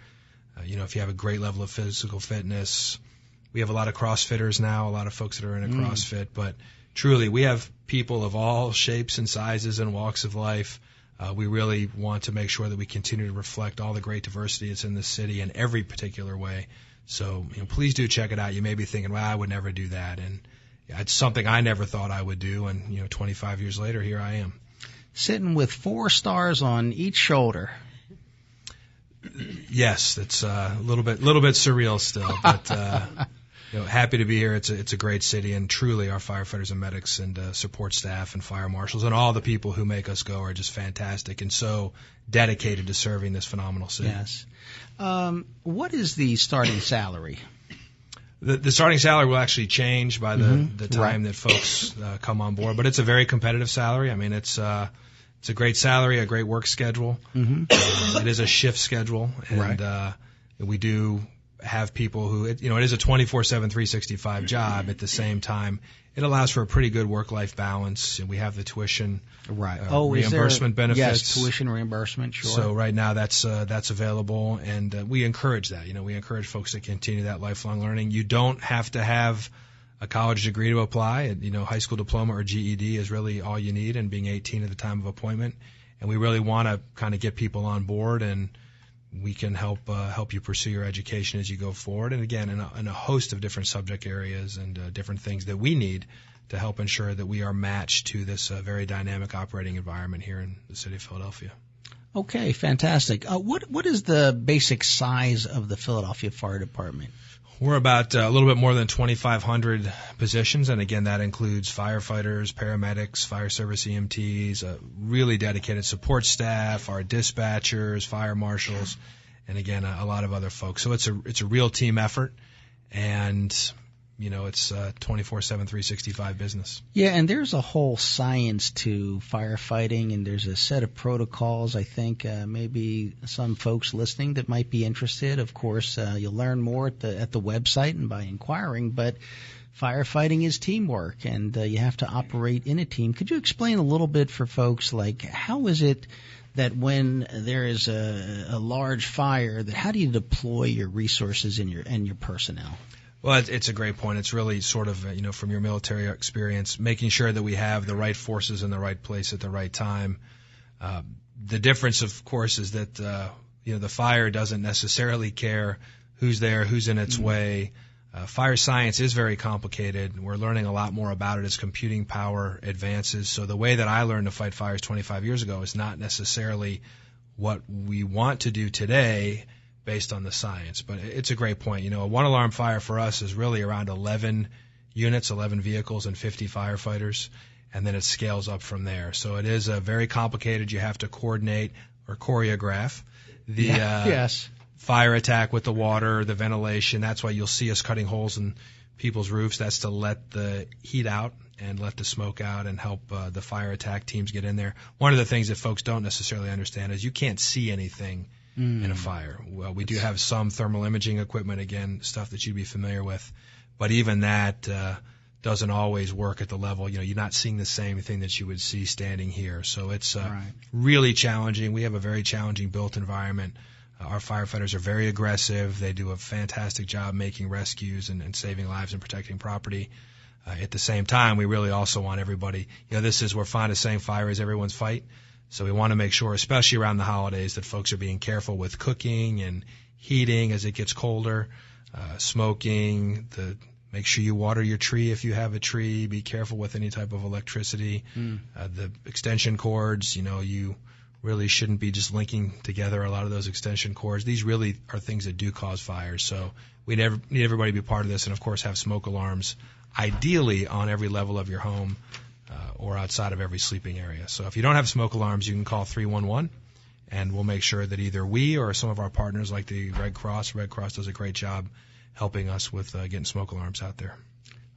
if you have a great level of physical fitness, we have a lot of CrossFitters now, a lot of folks that are in a CrossFit. But truly, we have people of all shapes and sizes and walks of life. We really want to make sure that we continue to reflect all the great diversity that's in this city in every particular way. So, please do check it out. You may be thinking, well, I would never do that. And it's something I never thought I would do, and 25 years later, here I am. Sitting with 4 stars on each shoulder. Yes, it's a little bit surreal still, but happy to be here. It's a great city, and truly, our firefighters and medics and support staff and fire marshals and all the people who make us go are just fantastic and so dedicated to serving this phenomenal city. Yes. What is the starting salary? The starting salary will actually change by the time that folks come on board, but it's a very competitive salary. I mean, it's a great salary, a great work schedule. It is a shift schedule, and we do have people who, it is a 24/7, 365 job. At the same time, it allows for a pretty good work-life balance. And we have the tuition reimbursement benefits. Yes, tuition reimbursement, sure. So right now that's available, and we encourage that. We encourage folks to continue that lifelong learning. You don't have to have a college degree to apply. High school diploma or GED is really all you need, and being 18 at the time of appointment. And we really want to kind of get people on board, and we can help you pursue your education as you go forward. And again, in a host of different subject areas and different things that we need to help ensure that we are matched to this very dynamic operating environment here in the city of Philadelphia. Okay, fantastic. What is the basic size of the Philadelphia Fire Department? We're about a little bit more than 2,500 positions, and again, that includes firefighters, paramedics, fire service EMTs, really dedicated support staff, our dispatchers, fire marshals, and again, a lot of other folks. So it's a real team effort, and it's 24/7, 365 business. Yeah, and there's a whole science to firefighting, and there's a set of protocols. I think maybe some folks listening that might be interested. Of course, you'll learn more at the website and by inquiring. But firefighting is teamwork, and you have to operate in a team. Could you explain a little bit for folks, like how is it that when there is a large fire, that how do you deploy your resources and your personnel? Well, it's a great point. It's really sort of, from your military experience, making sure that we have the right forces in the right place at the right time. The difference, of course, is that, the fire doesn't necessarily care who's there, who's in its way. Fire science is very complicated. We're learning a lot more about it as computing power advances. So the way that I learned to fight fires 25 years ago is not necessarily what we want to do today, based on the science. But it's a great point. A one-alarm fire for us is really around 11 units, 11 vehicles, and 50 firefighters, and then it scales up from there. So it is very complicated. You have to coordinate or choreograph the fire attack with the water, the ventilation. That's why you'll see us cutting holes in people's roofs. That's to let the heat out and let the smoke out and help the fire attack teams get in there. One of the things that folks don't necessarily understand is you can't see anything in a fire. Well, we do have some thermal imaging equipment, again, stuff that you'd be familiar with, but even that doesn't always work at the level. You're not seeing the same thing that you would see standing here. So it's really challenging. We have a very challenging built environment. Our firefighters are very aggressive. They do a fantastic job making rescues and saving lives and protecting property. At the same time, we really also want everybody, we're fond of saying fire is everyone's fight. So we want to make sure, especially around the holidays, that folks are being careful with cooking and heating as it gets colder, smoking, make sure you water your tree if you have a tree, be careful with any type of electricity. The extension cords, you really shouldn't be just linking together a lot of those extension cords. These really are things that do cause fires. So we need everybody to be part of this, and of course have smoke alarms, ideally on every level of your home. Or outside of every sleeping area. So if you don't have smoke alarms, you can call 311, and we'll make sure that either we or some of our partners like the Red Cross does a great job helping us with getting smoke alarms out there.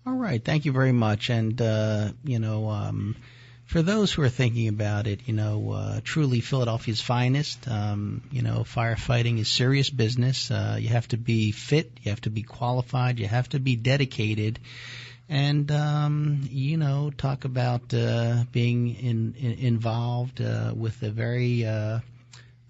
All right. Thank you very much. And, for those who are thinking about it, truly Philadelphia's finest, firefighting is serious business. You have to be fit. You have to be qualified. You have to be dedicated. And, talk about being involved with a very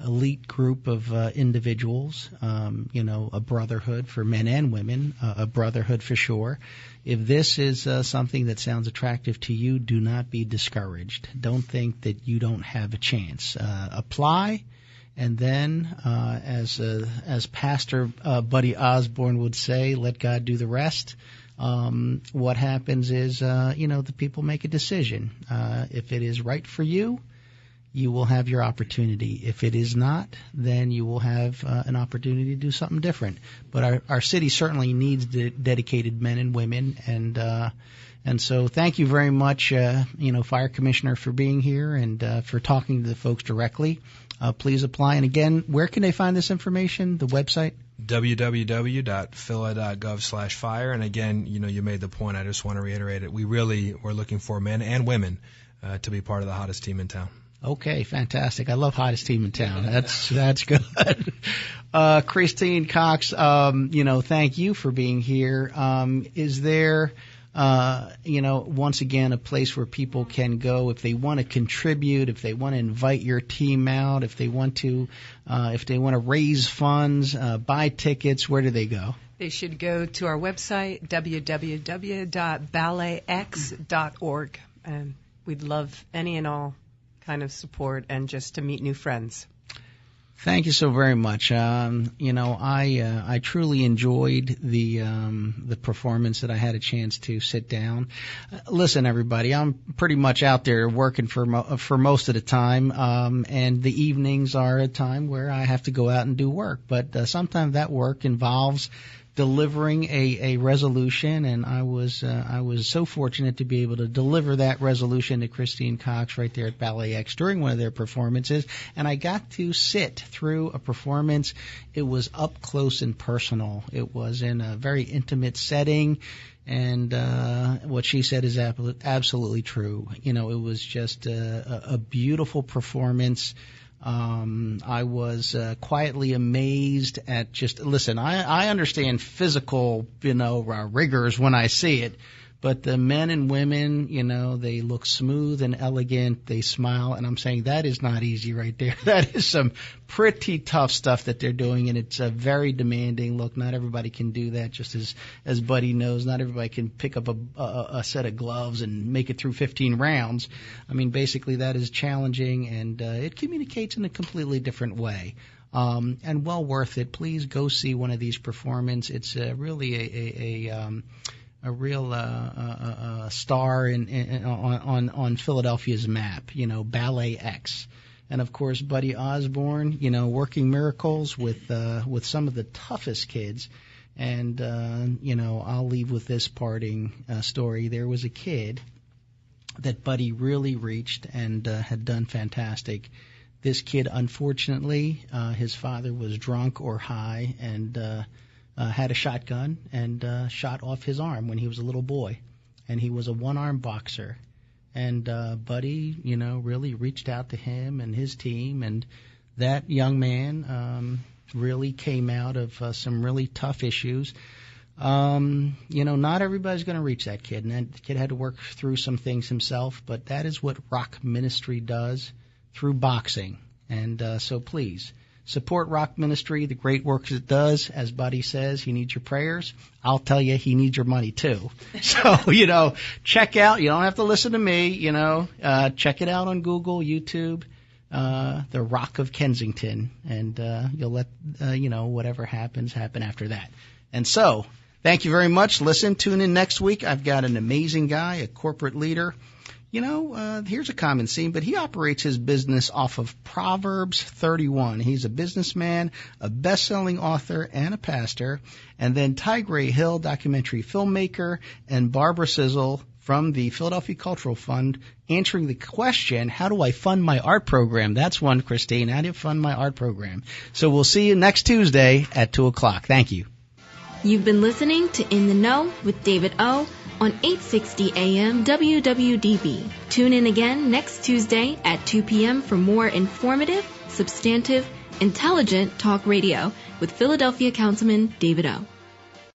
elite group of individuals, a brotherhood for men and women, a brotherhood for sure. If this is something that sounds attractive to you, do not be discouraged. Don't think that you don't have a chance. Apply. And then, as Pastor Buddy Osborne would say, let God do the rest. What happens is, the people make a decision. If it is right for you, you will have your opportunity. If it is not, then you will have an opportunity to do something different. But our city certainly needs dedicated men and women, and so thank you very much, Fire Commissioner, for being here and for talking to the folks directly. Please apply. And again, where can they find this information? The website? www.phila.gov/fire. And again, you made the point. I just want to reiterate it. We're looking for men and women to be part of the hottest team in town. Okay, fantastic. I love hottest team in town. That's good. Christine Cox, thank you for being here. Is there, once again, a place where people can go if they want to contribute, if they want to invite your team out, if they want to raise funds, buy tickets, where do they go? They should go to our website, www.balletx.org, and we'd love any and all kind of support and just to meet new friends. Thank you so very much. I truly enjoyed the performance that I had a chance to sit down. Listen, everybody, I'm pretty much out there working for most of the time, and the evenings are a time where I have to go out and do work. But sometimes that work involves delivering a resolution, and I was so fortunate to be able to deliver that resolution to Christine Cox right there at BalletX during one of their performances, and I got to sit through a performance. It was up close and personal. It was in a very intimate setting, and what she said is absolutely true. It was just a beautiful performance. I was quietly amazed at I understand physical, rigors when I see it, but the men and women, they look smooth and elegant, they smile, and I'm saying that is not easy right there. That is some pretty tough stuff that they're doing, and it's very demanding. Look, not everybody can do that, just as Buddy knows, not everybody can pick up a set of gloves and make it through 15 rounds. I mean, basically that is challenging, and it communicates in a completely different way. And well worth it. Please go see one of these performances. It's really a real star on Philadelphia's map, BalletX. And of course, Buddy Osborne, working miracles with some of the toughest kids. And I'll leave with this parting story. There was a kid that Buddy really reached and had done fantastic. This kid, unfortunately, his father was drunk or high and had a shotgun and shot off his arm when he was a little boy. And he was a one-arm boxer. And Buddy, really reached out to him and his team. And that young man really came out of some really tough issues. Not everybody's going to reach that kid. And that kid had to work through some things himself. But that is what Rock Ministry does through boxing. And so please, support Rock Ministry, the great work it does. As Buddy says, he needs your prayers. I'll tell you, he needs your money too. So, check out, you don't have to listen to me, check it out on Google, YouTube, The Rock of Kensington, and you'll let, whatever happens, happen after that. And so, thank you very much. Listen, tune in next week. I've got an amazing guy, a corporate leader. Here's a common theme, but he operates his business off of Proverbs 31. He's a businessman, a best-selling author, and a pastor. And then Tigray Hill, documentary filmmaker, and Barbara Sizzle from the Philadelphia Cultural Fund, answering the question, how do I fund my art program? That's one, Christine. How do you fund my art program? So we'll see you next Tuesday at 2 o'clock. Thank you. You've been listening to In the Know with David O. on 860 AM WWDB. Tune in again next Tuesday at 2 p.m. for more informative, substantive, intelligent talk radio with Philadelphia Councilman David O.